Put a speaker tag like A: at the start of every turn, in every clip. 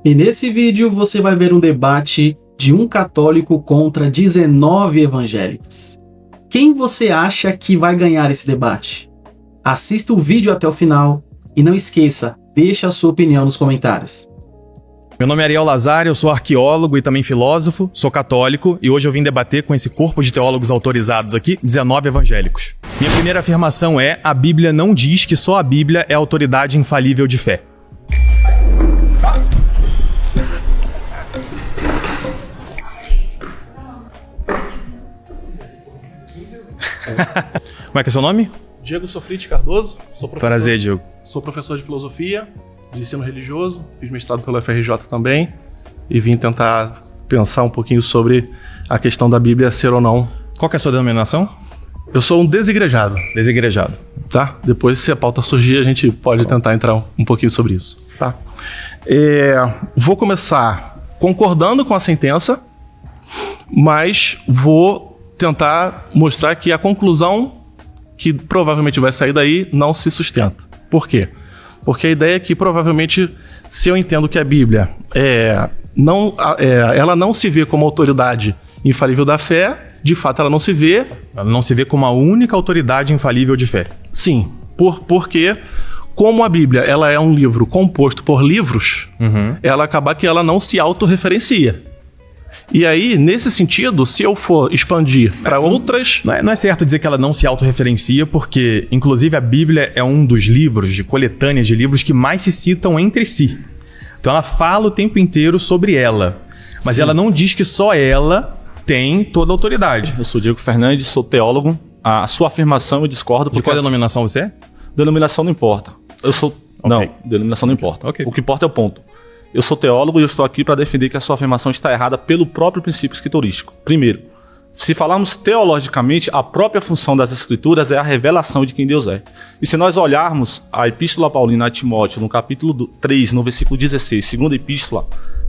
A: E nesse vídeo você vai ver um debate de um católico contra 19 evangélicos. Quem você acha que vai ganhar esse debate? Assista o vídeo até o final e não esqueça, deixe a sua opinião nos comentários.
B: Meu nome é Ariel Lazar, eu sou arqueólogo e também filósofo, sou católico e hoje eu vim debater com esse corpo de teólogos autorizados aqui, 19 evangélicos. Minha primeira afirmação é: a Bíblia não diz que só a Bíblia é a autoridade infalível de fé. Como é que é seu nome?
C: Diego Sofrite Cardoso, sou professor.
B: Prazer, Diego.
C: Sou professor de filosofia, de ensino religioso, fiz mestrado pelo FRJ também e vim tentar pensar um pouquinho sobre a questão da Bíblia ser ou não.
B: Qual que é a sua denominação?
C: Eu sou um desigrejado.
B: Desigrejado.
C: Tá? Depois, se a pauta surgir, a gente pode tentar entrar um pouquinho sobre isso. Tá? Vou começar concordando com a sentença, mas vou tentar mostrar que a conclusão que provavelmente vai sair daí não se sustenta. Por quê? Porque a ideia é que provavelmente, se eu entendo que a Bíblia ela não se vê como autoridade infalível da fé, de fato ela não se vê.
B: Ela não se vê como a única autoridade infalível de fé.
C: Sim, porque como a Bíblia ela é um livro composto por livros, ela acaba que ela não se autorreferencia. E aí, nesse sentido, se eu for expandir para outras...
B: Não é certo dizer que ela não se autorreferencia, porque, inclusive, a Bíblia é um dos livros, de coletâneas de livros, que mais se citam entre si. Então, ela fala o tempo inteiro sobre ela. Mas Sim. Ela não diz que só ela tem toda a autoridade.
D: Eu sou Diego Fernandes, sou teólogo. A sua afirmação eu discordo.
B: De qual denominação você é?
D: Denominação não importa. Eu sou... Okay. Não, denominação não importa.
B: Okay.
D: O que importa é o ponto. Eu sou teólogo e eu estou aqui para defender que a sua afirmação está errada pelo próprio princípio escriturístico. Primeiro, se falarmos teologicamente, a própria função das escrituras é a revelação de quem Deus é. E se nós olharmos a Epístola Paulina a Timóteo, no capítulo 3, no versículo 16, segunda epístola,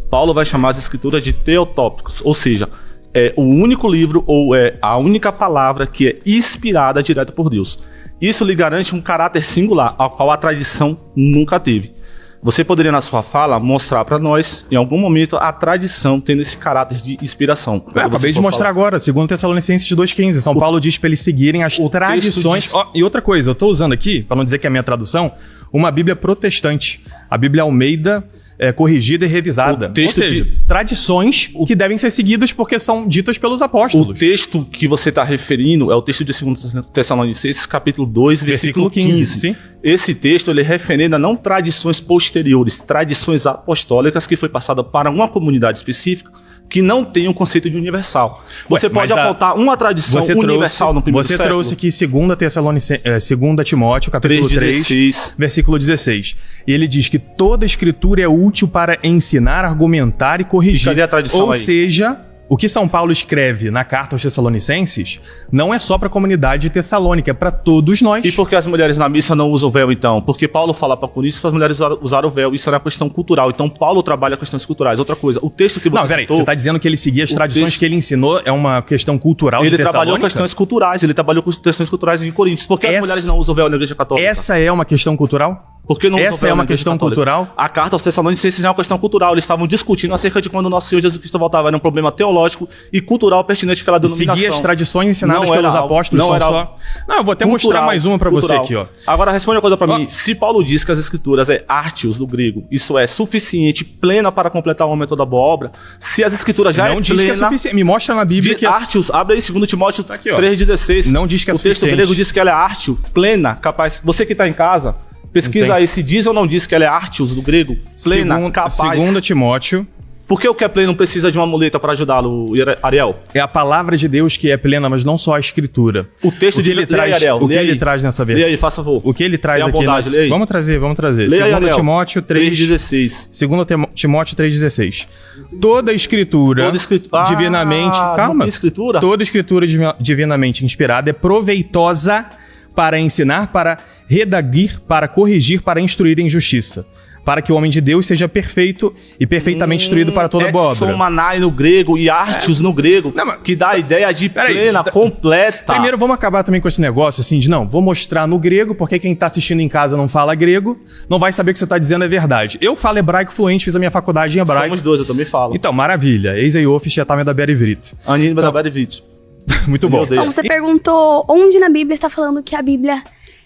D: Paulo vai chamar as escrituras de teotópicos, ou seja, é o único livro ou é a única palavra que é inspirada direto por Deus. Isso lhe garante um caráter singular, ao qual a tradição nunca teve. Você poderia, na sua fala, mostrar para nós, em algum momento, a tradição tendo esse caráter de inspiração.
B: Acabei de mostrar agora, segundo Tessalonicenses 2,15. São Paulo diz para eles seguirem as tradições. E outra coisa, eu estou usando aqui, para não dizer que é a minha tradução, uma Bíblia protestante. A Bíblia Almeida corrigida e revisada. Ou seja, tradições que devem ser seguidas porque são ditas pelos apóstolos.
D: O texto que você está referindo é o texto de 2 Tessalonicenses, capítulo 2, versículo 15.
B: Sim.
D: Esse texto ele referenda não tradições posteriores, tradições apostólicas que foi passada para uma comunidade específica que não tem um conceito de universal. Você pode apontar uma tradição universal no primeiro século.
B: Você trouxe aqui 2 Timóteo, capítulo 3, versículo 16. E ele diz que toda escritura é útil para ensinar, argumentar e corrigir.
D: Cadê a tradição
B: Ou
D: aí?
B: seja, o que São Paulo escreve na carta aos Tessalonicenses não é só para a comunidade de Tessalônica, é para todos nós.
D: E por que as mulheres na missa não usam véu, então? Porque Paulo fala para Coríntios que as mulheres usaram o véu. Isso era uma questão cultural. Então Paulo trabalha questões culturais. Outra coisa, o texto que você
B: peraí, você está dizendo que ele seguia as tradições que ele ensinou, é uma questão cultural de Tessalônica?
D: Ele trabalhou questões culturais, ele trabalhou com questões culturais em Coríntios. Por que as mulheres não usam véu na igreja católica?
B: Essa é uma questão cultural?
D: Por que não
B: Essa é uma questão cultural?
D: A carta aos Tessalonicenses é uma questão cultural. Eles estavam discutindo acerca de quando o nosso Senhor Jesus Cristo voltava. Era um problema teológico e cultural pertinente àquela denominação.
B: Seguir as tradições ensinadas pelos apóstolos são só... Não, eu vou até mostrar mais uma para você aqui, ó.
D: Agora, responde uma coisa para mim. Se Paulo diz que as escrituras é artios do grego, isso é suficiente, plena para completar o momento da boa obra, se as escrituras já
B: não diz que é suficiente. Me mostra na Bíblia que
D: artios, abre aí 2 Timóteo 3,16.
B: Não diz que é suficiente.
D: O texto grego diz que ela é artio, plena, capaz. Você que está em casa, pesquisa aí se diz ou não diz que ela é artios do grego, plena, capaz.
B: 2 Timóteo.
D: Por que o que é pleno precisa de uma muleta para ajudá-lo, Ariel?
B: É a palavra de Deus que é plena, mas não só a escritura.
D: O texto de
B: ele
D: Ariel.
B: O que ele traz nessa versão?
D: Lê aí, faça favor.
B: O que ele traz aqui? Vamos trazer.
D: Lê aí,
B: 2 Timóteo
D: 3,16.
B: 2 Timóteo 3,16. Toda escritura divinamente... Calma.
D: Escritura?
B: Toda escritura divinamente inspirada é proveitosa para ensinar, para redaguir, para corrigir, para instruir em justiça, para que o homem de Deus seja perfeito e perfeitamente instruído para toda boa obra.
D: Somanai no grego e artios no grego,
B: Não, mas-
D: que dá a ideia de
B: Peraí,
D: plena, completa.
B: Primeiro, vamos acabar também com esse negócio, assim, de não, vou mostrar no grego, porque quem tá assistindo em casa não fala grego, não vai saber que você tá dizendo é verdade. Eu falo hebraico fluente, fiz a minha faculdade em hebraico.
D: Somos dois, eu também falo.
B: Então, maravilha. Eis aí, Office, já tá me da Berivrit.
D: Anime da Berivit.
B: Muito bom.
D: Meu Deus.
E: Então, você perguntou onde na Bíblia está falando que a Bíblia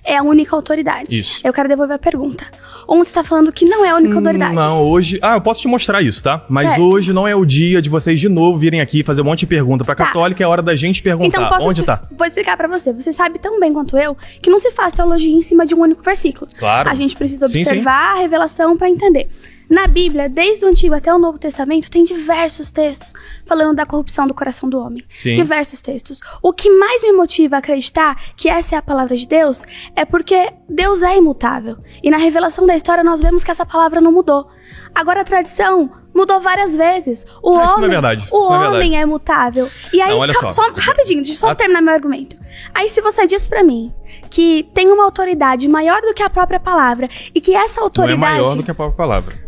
E: é a única autoridade.
B: Isso.
E: Eu quero devolver a pergunta. Onde está falando que não é a única autoridade?
B: Não, hoje... eu posso te mostrar isso, tá? Mas
E: Certo.
B: hoje não é o dia de vocês de novo virem aqui fazer um monte de pergunta pra
E: Tá.
B: católica, é hora da gente perguntar.
E: Então, posso
B: Onde tá?
E: Vou explicar pra você. Você sabe tão bem quanto eu que não se faz teologia em cima de um único versículo.
B: Claro.
E: A gente precisa
B: Sim,
E: observar a revelação pra entender. Na Bíblia, desde o Antigo até o Novo Testamento, tem diversos textos falando da corrupção do coração do homem.
B: Sim.
E: Diversos textos. O que mais me motiva a acreditar que essa é a palavra de Deus é porque Deus é imutável. E na revelação da história nós vemos que essa palavra não mudou. Agora a tradição mudou várias vezes.
B: Isso não é verdade.
E: O
B: Isso não é
E: homem
B: verdade.
E: é imutável. E aí,
B: Não, olha só.
E: rapidinho, deixa eu só terminar meu argumento. Aí, se você diz pra mim que tem uma autoridade maior do que a própria palavra e que essa
B: Não é
E: autoridade
B: maior do que a própria palavra.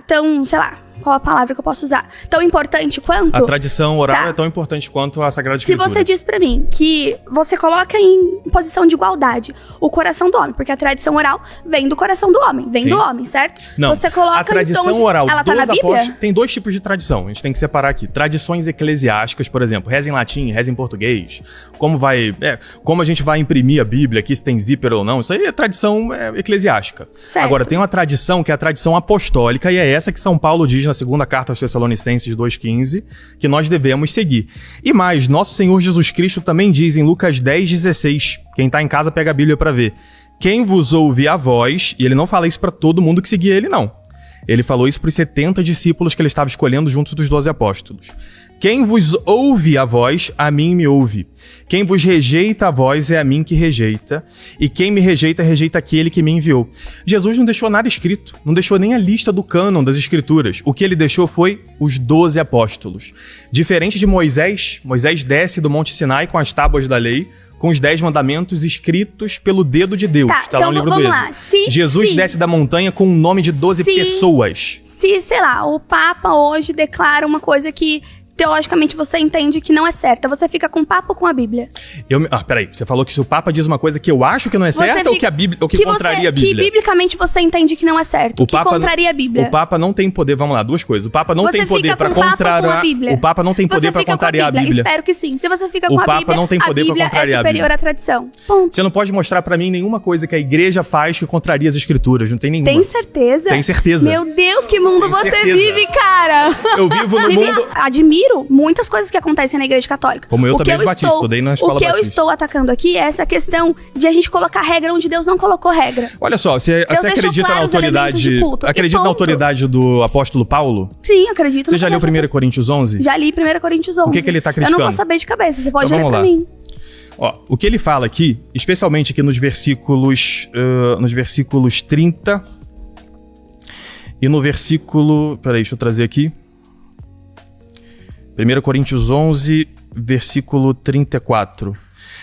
E: tão, sei lá, qual a palavra que eu posso usar? Tão importante quanto?
B: A tradição oral
E: Tá.
B: é tão importante quanto a Sagrada
E: Se
B: Escritura.
E: você diz pra mim que você coloca em posição de igualdade o coração do homem, porque a tradição oral vem do coração do homem, vem
B: Sim.
E: do homem, certo?
B: Não,
E: Você coloca
B: a tradição
E: em tom de...
B: oral
E: Ela tá
B: dos
E: na Bíblia?
B: apóstolos tem dois tipos de tradição. A gente tem que separar aqui. Tradições eclesiásticas, por exemplo, reza em latim, reza em português. Como a gente vai imprimir a Bíblia aqui, se tem zíper ou não. Isso aí é tradição eclesiástica.
E: Certo.
B: Agora, tem uma tradição que é a tradição apostólica, e é essa que São Paulo diz na segunda carta aos Tessalonicenses 2,15, que nós devemos seguir. E mais, nosso Senhor Jesus Cristo também diz em Lucas 10,16. Quem tá em casa pega a Bíblia pra ver. Quem vos ouve a voz, e ele não fala isso pra todo mundo que seguia ele, não. Ele falou isso para os 70 discípulos que ele estava escolhendo junto dos 12 apóstolos. Quem vos ouve a voz, a mim me ouve. Quem vos rejeita a voz, é a mim que rejeita. E quem me rejeita, rejeita aquele que me enviou. Jesus não deixou nada escrito. Não deixou nem a lista do cânon das escrituras. O que ele deixou foi os 12 apóstolos. Diferente de Moisés, Moisés desce do Monte Sinai com as tábuas da lei, com os 10 mandamentos escritos pelo dedo de Deus.
E: Tá,
B: Tá lá no
E: então
B: livro do
E: vamos lá.
B: Êxodo. Jesus desce da montanha com o nome de 12 pessoas.
E: Se, sei lá, o Papa hoje declara uma coisa que teologicamente você entende que não é certa, você fica com o Papa ou com a Bíblia?
B: Peraí, você falou que se o Papa diz uma coisa que eu acho que não é
E: Você
B: certa ou
E: fica-
B: que a Bíblia, ou que contraria a Bíblia?
E: Que biblicamente você entende que não é certo, que contraria a Bíblia.
B: O Papa não tem poder, vamos lá, duas coisas. O Papa não
E: Você
B: tem poder
E: fica
B: pra
E: com o Papa ou com a
B: contrariar.
E: Bíblia?
B: O Papa não tem poder
E: Você
B: pra
E: fica com
B: contrariar a Bíblia.
E: Espero que sim. Se você fica
B: O
E: com a
B: Papa
E: Bíblia,
B: não tem poder
E: a
B: pra
E: Bíblia
B: contrariar
E: é
B: a
E: superior
B: Bíblia.
E: à tradição. Ponto.
B: Você não pode mostrar pra mim nenhuma coisa que a igreja faz que contraria as escrituras, não tem nenhuma.
E: Tem certeza?
B: Tem certeza.
E: Meu Deus, que mundo
B: Tenho
E: você
B: certeza.
E: vive, cara!
B: Eu vivo no
E: Inclusive,
B: mundo...
E: admiro muitas coisas que acontecem na igreja católica.
B: Como eu
E: O
B: também
E: que
B: de batista, estudei na escola
E: O que eu
B: batista.
E: estou atacando aqui é essa questão de a gente colocar regra onde Deus não colocou regra.
B: Olha só, você
E: deixou
B: acredita na
E: claro os elementos
B: autoridade...
E: de culto, e
B: Acredita na
E: ponto.
B: autoridade do apóstolo Paulo?
E: Sim, acredito.
B: Você
E: no
B: já leu
E: poder de
B: 1 Coríntios 11?
E: Deus. Já li 1 Coríntios 11.
B: O que ele tá
E: Eu não
B: criticando?
E: vou saber de cabeça, você pode
B: Então
E: ler
B: vamos
E: pra
B: lá.
E: mim.
B: Ó, o que ele fala aqui, especialmente aqui nos versículos 30 e no versículo... Peraí, deixa eu trazer aqui. 1 Coríntios 11, versículo 34.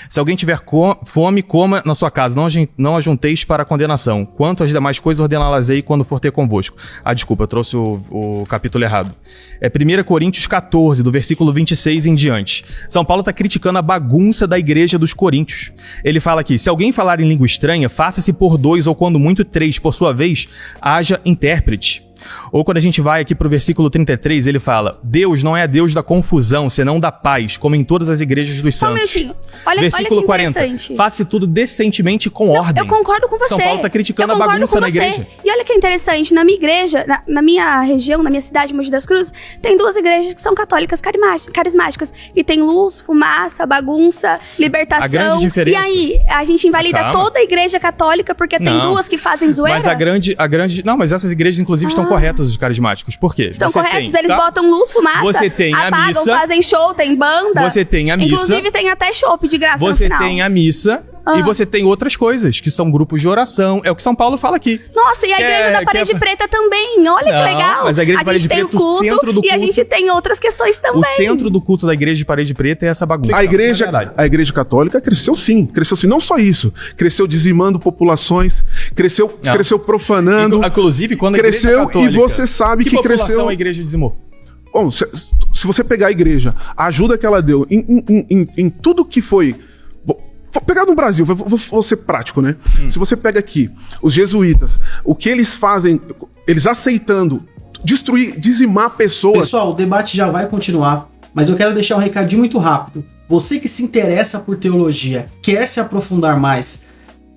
B: Se alguém tiver fome, coma na sua casa, não ajunteis para a condenação. Quanto às demais coisas, ordená-las-ei quando for ter convosco. Desculpa, eu trouxe o capítulo errado. É 1 Coríntios 14, do versículo 26 em diante. São Paulo está criticando a bagunça da igreja dos coríntios. Ele fala aqui, se alguém falar em língua estranha, faça-se por 2 ou quando muito 3, por sua vez, haja intérprete. Ou quando a gente vai aqui pro versículo 33, ele fala, Deus não é Deus da confusão, senão da paz, como em todas as igrejas dos
E: Só um
B: santos.
E: minutinho. Olha
B: Versículo
E: que
B: 40.
E: interessante.
B: Faça tudo decentemente e com ordem.
E: Eu concordo com você.
B: São Paulo tá criticando
E: Eu
B: a
E: concordo
B: bagunça
E: com
B: na
E: você.
B: igreja.
E: E olha que interessante, na minha igreja, na minha região, na minha cidade, Mogi das Cruzes, tem 2 igrejas que são católicas carismáticas. E tem luz, fumaça, bagunça, libertação.
B: A grande diferença...
E: E aí, a gente invalida
B: Calma.
E: toda a igreja católica porque tem
B: Não.
E: 2 que fazem zoeira?
B: Mas a grande... Não, mas essas igrejas, inclusive, estão corretas, os carismáticos. Por quê?
E: Estão
B: Você
E: corretos,
B: tem,
E: eles
B: tá?
E: botam luz, fumaça,
B: Você tem a
E: apagam,
B: missa.
E: fazem show, tem banda.
B: Você tem a missa.
E: Inclusive tem até chopp de graça no
B: Você
E: final.
B: tem a missa, E você tem outras coisas, que são grupos de oração. É o que São Paulo fala aqui.
E: Nossa, e a igreja da Parede Preta também. Olha que legal.
B: Mas a igreja de Parede Preta,
E: tem o culto,
B: centro do culto,
E: e a gente tem outras questões também.
B: O centro do culto da igreja de Parede Preta é essa bagunça.
F: A igreja católica cresceu sim. Não só isso. Cresceu dizimando populações, cresceu profanando.
B: Inclusive, quando a
F: cresceu,
B: igreja católica...
F: E você sabe que cresceu...
B: Que população a igreja dizimou?
F: Bom, se você pegar a igreja, a ajuda que ela deu em tudo que foi... Vou pegar no Brasil, vou ser prático, né? Se você pega aqui os jesuítas, o que eles fazem, eles aceitando destruir, dizimar pessoas...
A: Pessoal, o debate já vai continuar, mas eu quero deixar um recadinho muito rápido. Você que se interessa por teologia, quer se aprofundar mais,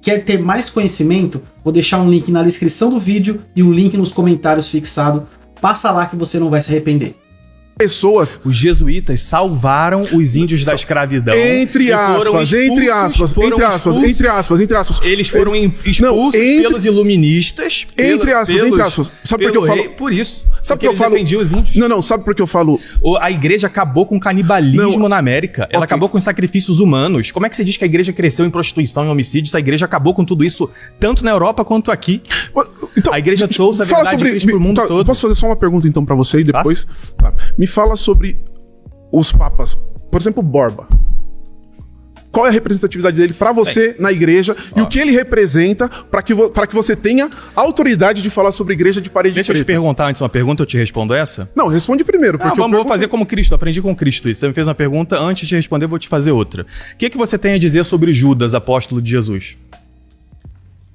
A: quer ter mais conhecimento, vou deixar um link na descrição do vídeo e um link nos comentários fixado. Passa lá que você não vai se arrepender.
F: Pessoas.
B: Os jesuítas salvaram os índios da escravidão.
F: Entre aspas.
B: Eles foram expulsos pelos iluministas.
F: Entre aspas. Sabe por que eu falo?
B: Por isso.
F: Sabe por que eu falo?
B: Defendiam os índios.
F: Não, sabe por que eu falo?
B: A igreja acabou com o canibalismo na América. Ela acabou com os sacrifícios humanos. Como é que você diz que a igreja cresceu em prostituição e homicídio se a igreja acabou com tudo isso, tanto na Europa quanto aqui?
F: Então,
B: a igreja trouxe a verdade de Cristo pro mundo todo.
F: Posso fazer só uma pergunta então pra você e depois? Tá. Me fala sobre os papas. Por exemplo, Borba. Qual é a representatividade dele pra você na igreja e o que ele representa pra que você tenha autoridade de falar sobre a igreja de Parede Preta?
B: Deixa eu te perguntar antes uma pergunta, eu te respondo essa?
F: Não, responde primeiro. Porque
B: vou fazer como Cristo, aprendi com Cristo isso. Você me fez uma pergunta, antes de te responder eu vou te fazer outra. O que você tem a dizer sobre Judas, apóstolo de Jesus?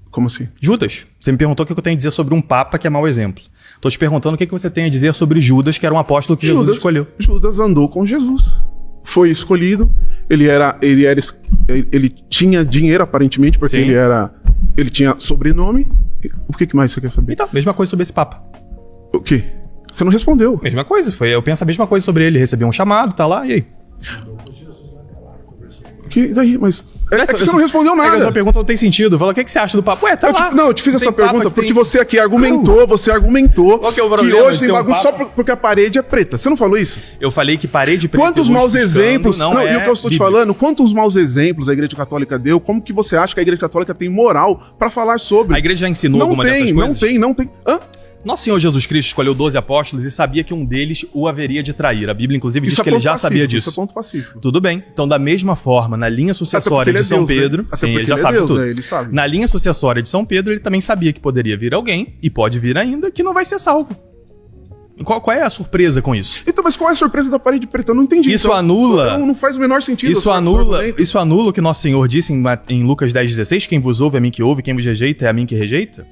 F: Como assim?
B: Judas. Você me perguntou o que eu tenho a dizer sobre um papa que é mau exemplo. Tô te perguntando o que você tem a dizer sobre Judas, que era um apóstolo que Jesus escolheu.
F: Judas andou com Jesus. Foi escolhido. Ele tinha dinheiro, aparentemente, porque ele tinha sobrenome. O que mais você quer saber?
B: Então, mesma coisa sobre esse papa.
F: O quê? Você não respondeu.
B: Mesma coisa. Eu penso a mesma coisa sobre ele. Recebeu um chamado, tá lá, e aí?
F: Que daí? Mas é que você não respondeu nada.
B: A sua pergunta não tem sentido. Fala, o que você acha do papo? Ué, tá lá.
F: Eu te fiz essa pergunta porque você aqui argumentou, Qual que é o problema? Que hoje tem bagunça só porque a parede é preta. Você não falou isso?
B: Eu falei que parede preta...
F: Quantos maus exemplos... Não, e o que eu estou te falando, quantos maus exemplos a Igreja Católica deu? Como que você acha que a Igreja Católica tem moral pra falar sobre?
B: A Igreja já ensinou alguma dessas coisas?
F: Não tem. Hã?
B: Nosso Senhor Jesus Cristo escolheu 12 apóstolos e sabia que um deles o haveria de trair. A Bíblia, inclusive, diz que ele já sabia disso.
F: Isso é ponto pacífico.
B: Tudo bem. Então, da mesma forma, na linha sucessória de São Pedro... Sim, ele já sabe tudo.
F: Ele sabe.
B: Na linha sucessória de São Pedro, ele também sabia que poderia vir alguém, e pode vir ainda, que não vai ser salvo. Qual é a surpresa com isso?
F: Então, mas qual é a surpresa da Parede Preta? Eu não entendi.
B: Isso anula...
F: Não faz o menor sentido.
B: Isso anula o que nosso Senhor disse em Lucas 10,16, quem vos ouve é a mim que ouve, quem vos rejeita é a mim que rejeita?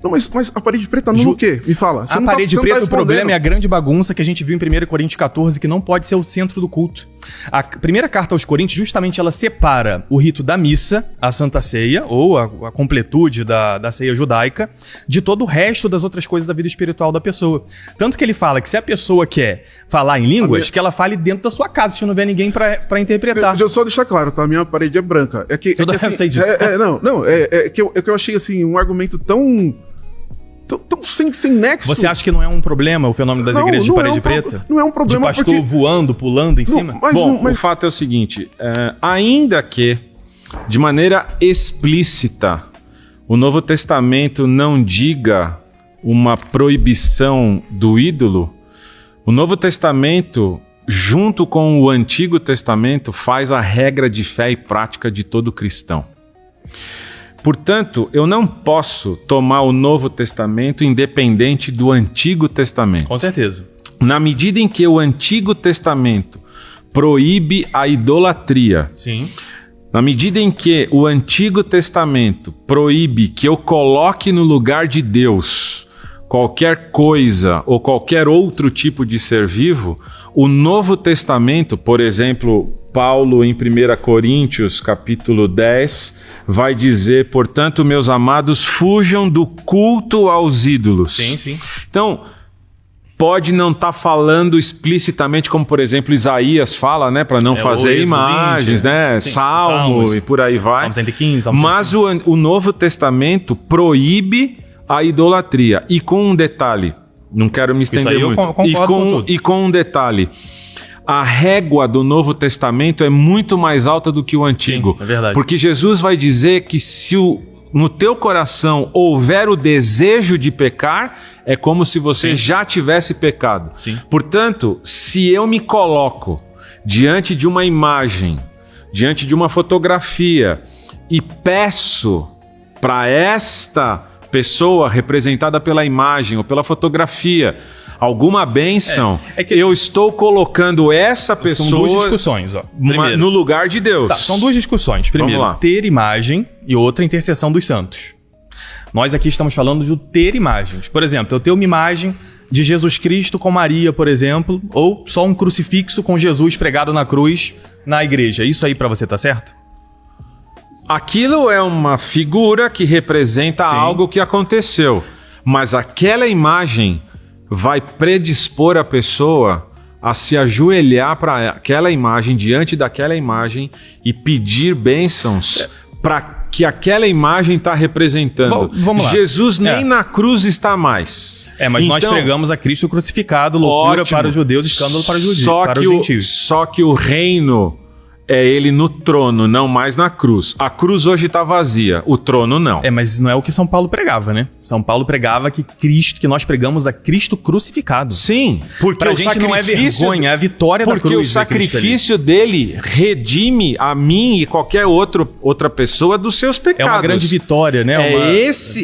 F: Não, mas a Parede Preta anula o quê? Me fala.
B: A Parede Preta, o problema é a grande bagunça que a gente viu em 1 Coríntios 14, que não pode ser o centro do culto. A primeira carta aos Coríntios, justamente, ela separa o rito da missa, a Santa Ceia, ou a completude da ceia judaica, de todo o resto das outras coisas da vida espiritual da pessoa. Tanto que ele fala que se a pessoa quer falar em línguas, que ela fale dentro da sua casa, se não vier ninguém pra interpretar.
F: Deixa eu só deixar claro, tá? A minha parede é branca. É que
B: eu sei disso.
F: É que eu achei, assim, um argumento tão sem nexo.
B: Você acha que não é um problema o fenômeno das igrejas de Parede Preta?
F: Não é um problema.
B: De pastor voando, pulando em cima?
D: O fato é o seguinte, ainda que, de maneira explícita, o Novo Testamento não diga uma proibição do ídolo, o Novo Testamento, junto com o Antigo Testamento, faz a regra de fé e prática de todo cristão. Portanto, eu não posso tomar o Novo Testamento independente do Antigo Testamento.
B: Com certeza.
D: Na medida em que o Antigo Testamento proíbe a idolatria,
B: sim.
D: Na medida em que o Antigo Testamento proíbe que eu coloque no lugar de Deus qualquer coisa ou qualquer outro tipo de ser vivo, o Novo Testamento, por exemplo, Paulo em 1 Coríntios, capítulo 10, vai dizer, portanto, meus amados, fujam do culto aos ídolos.
B: Sim.
D: Então, pode não estar falando explicitamente, como, por exemplo, Isaías fala, né, para não fazer imagens, 20, né, Salmo e por aí vai.
B: Salmo 115, Salmo 115.
D: Mas o Novo Testamento proíbe a idolatria. E com um detalhe, não quero me estender muito.
B: E com um detalhe,
G: a régua do Novo Testamento é muito mais alta do que o Antigo.
B: Sim, é verdade.
G: Porque Jesus vai dizer que se no teu coração houver o desejo de pecar, é como se você já tivesse pecado.
B: Sim.
G: Portanto, se eu me coloco diante de uma imagem, diante de uma fotografia e peço para esta pessoa representada pela imagem ou pela fotografia alguma bênção, eu estou colocando essa pessoa...
B: São duas discussões, ó. Primeiro,
G: no lugar de Deus.
B: Tá, são duas discussões. Primeiro,
G: Vamos lá.
B: ter imagem e outra, intercessão dos santos. Nós aqui estamos falando de ter imagens. Por exemplo, eu tenho uma imagem de Jesus Cristo com Maria, por exemplo, ou só um crucifixo com Jesus pregado na cruz na igreja. Isso aí pra você tá certo?
G: Aquilo é uma figura que representa algo que aconteceu, mas aquela imagem vai predispor a pessoa a se ajoelhar para aquela imagem, diante daquela imagem e pedir bênçãos para que aquela imagem está representando.
B: Vamos lá.
G: Jesus nem na cruz está mais.
B: Mas nós pregamos a Cristo crucificado, loucura para os judeus, escândalo para os gentios.
G: Só que o reino é ele no trono, não mais na cruz. A cruz hoje está vazia, o trono não.
B: Mas não é o que São Paulo pregava, né? São Paulo pregava que nós pregamos a Cristo crucificado.
G: Sim, porque
B: pra gente não é vergonha, é a vitória da cruz.
G: Porque o sacrifício dele redime a mim e qualquer outra pessoa dos seus pecados.
B: É uma grande vitória, né?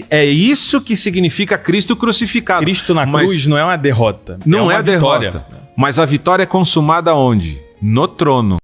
G: É isso que significa Cristo crucificado.
B: Cristo na cruz não é uma derrota.
G: Não é
B: uma
G: a derrota.
B: Vitória.
G: Mas a vitória é consumada onde? No trono.